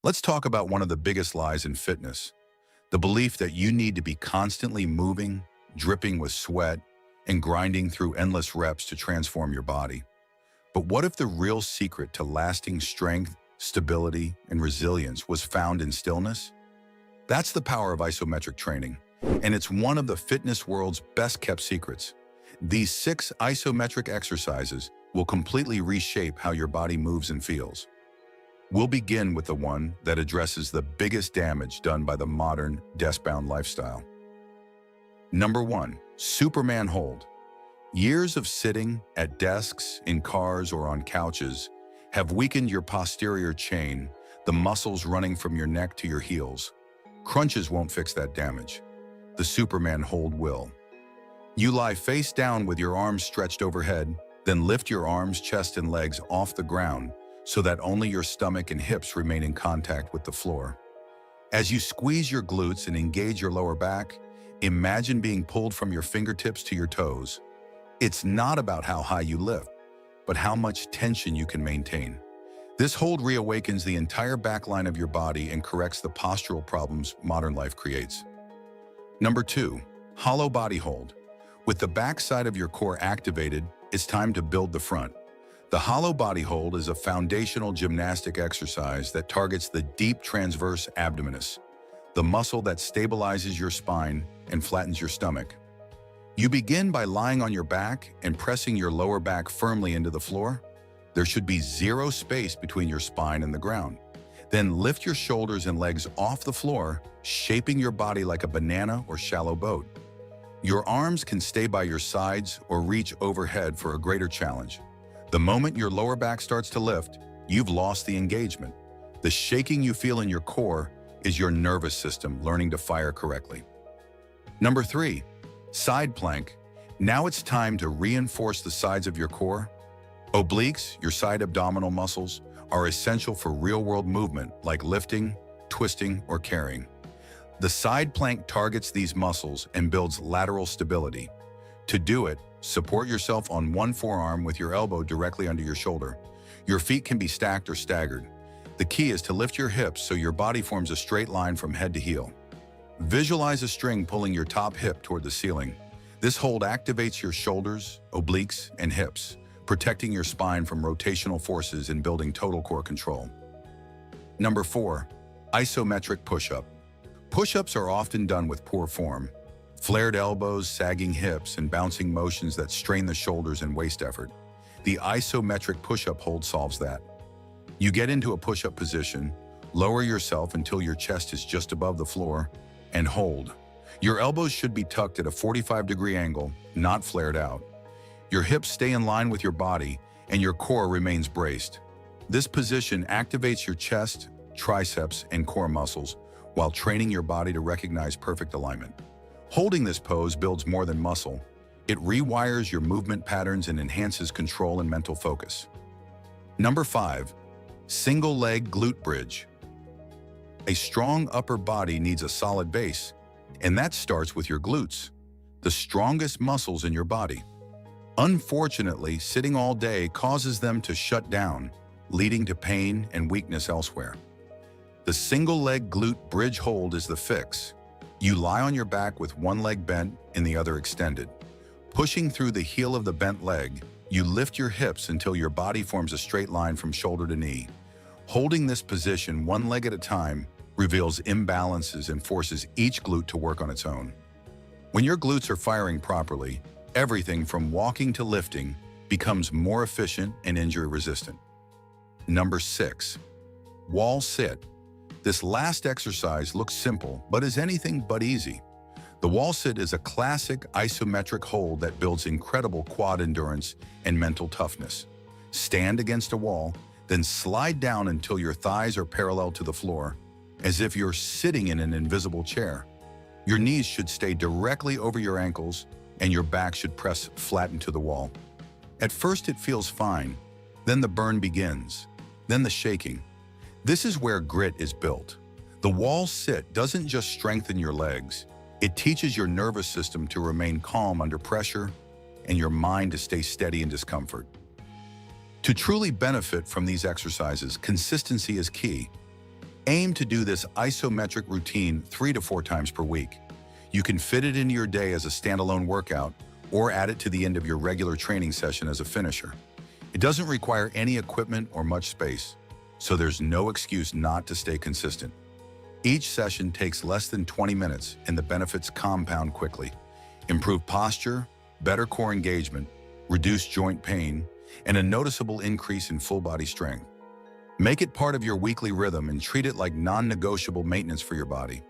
Let's talk about one of the biggest lies in fitness, the belief that you need to be constantly moving, dripping with sweat, and grinding through endless reps to transform your body. But what if the real secret to lasting strength, stability, and resilience was found in stillness? That's the power of isometric training, and it's one of the fitness world's best-kept secrets. These 6 isometric exercises will completely reshape how your body moves and feels. We'll begin with the one that addresses the biggest damage done by the modern, desk-bound lifestyle. Number 1, Superman hold. Years of sitting at desks, in cars, or on couches have weakened your posterior chain, the muscles running from your neck to your heels. Crunches won't fix that damage. The Superman hold will. You lie face down with your arms stretched overhead, then lift your arms, chest, and legs off the ground so that only your stomach and hips remain in contact with the floor. As you squeeze your glutes and engage your lower back, imagine being pulled from your fingertips to your toes. It's not about how high you lift, but how much tension you can maintain. This hold reawakens the entire back line of your body and corrects the postural problems modern life creates. Number 2, hollow body hold. With the back side of your core activated, it's time to build the front. The hollow body hold is a foundational gymnastic exercise that targets the deep transverse abdominis, the muscle that stabilizes your spine and flattens your stomach. You begin by lying on your back and pressing your lower back firmly into the floor. There should be 0 space between your spine and the ground. Then lift your shoulders and legs off the floor, shaping your body like a banana or shallow boat. Your arms can stay by your sides or reach overhead for a greater challenge. The moment your lower back starts to lift, you've lost the engagement. The shaking you feel in your core is your nervous system learning to fire correctly. Number 3, side plank. Now it's time to reinforce the sides of your core. Obliques, your side abdominal muscles, are essential for real-world movement like lifting, twisting, or carrying. The side plank targets these muscles and builds lateral stability. To do it, support yourself on one forearm with your elbow directly under your shoulder. Your feet can be stacked or staggered. The key is to lift your hips so your body forms a straight line from head to heel. Visualize a string pulling your top hip toward the ceiling. This hold activates your shoulders, obliques, and hips, protecting your spine from rotational forces and building total core control. Number 4, isometric push-up. Push-ups are often done with poor form. Flared elbows, sagging hips, and bouncing motions that strain the shoulders and waist effort. The isometric push-up hold solves that. You get into a push-up position, lower yourself until your chest is just above the floor, and hold. Your elbows should be tucked at a 45-degree angle, not flared out. Your hips stay in line with your body, and your core remains braced. This position activates your chest, triceps, and core muscles while training your body to recognize perfect alignment. Holding this pose builds more than muscle. It rewires your movement patterns and enhances control and mental focus. Number 5, single leg glute bridge. A strong upper body needs a solid base, and that starts with your glutes, the strongest muscles in your body. Unfortunately, sitting all day causes them to shut down, leading to pain and weakness elsewhere. The single leg glute bridge hold is the fix. You lie on your back with one leg bent and the other extended. Pushing through the heel of the bent leg, you lift your hips until your body forms a straight line from shoulder to knee. Holding this position one leg at a time reveals imbalances and forces each glute to work on its own. When your glutes are firing properly, everything from walking to lifting becomes more efficient and injury-resistant. Number 6, wall sit. This last exercise looks simple, but is anything but easy. The wall sit is a classic isometric hold that builds incredible quad endurance and mental toughness. Stand against a wall, then slide down until your thighs are parallel to the floor, as if you're sitting in an invisible chair. Your knees should stay directly over your ankles, and your back should press flat into the wall. At first it feels fine, then the burn begins, then the shaking. This is where grit is built. The wall sit doesn't just strengthen your legs, it teaches your nervous system to remain calm under pressure and your mind to stay steady in discomfort. To truly benefit from these exercises, consistency is key. Aim to do this isometric routine 3 to 4 times per week. You can fit it into your day as a standalone workout or add it to the end of your regular training session as a finisher. It doesn't require any equipment or much space, so there's no excuse not to stay consistent. Each session takes less than 20 minutes and the benefits compound quickly. Improved posture, better core engagement, reduced joint pain, and a noticeable increase in full body strength. Make it part of your weekly rhythm and treat it like non-negotiable maintenance for your body.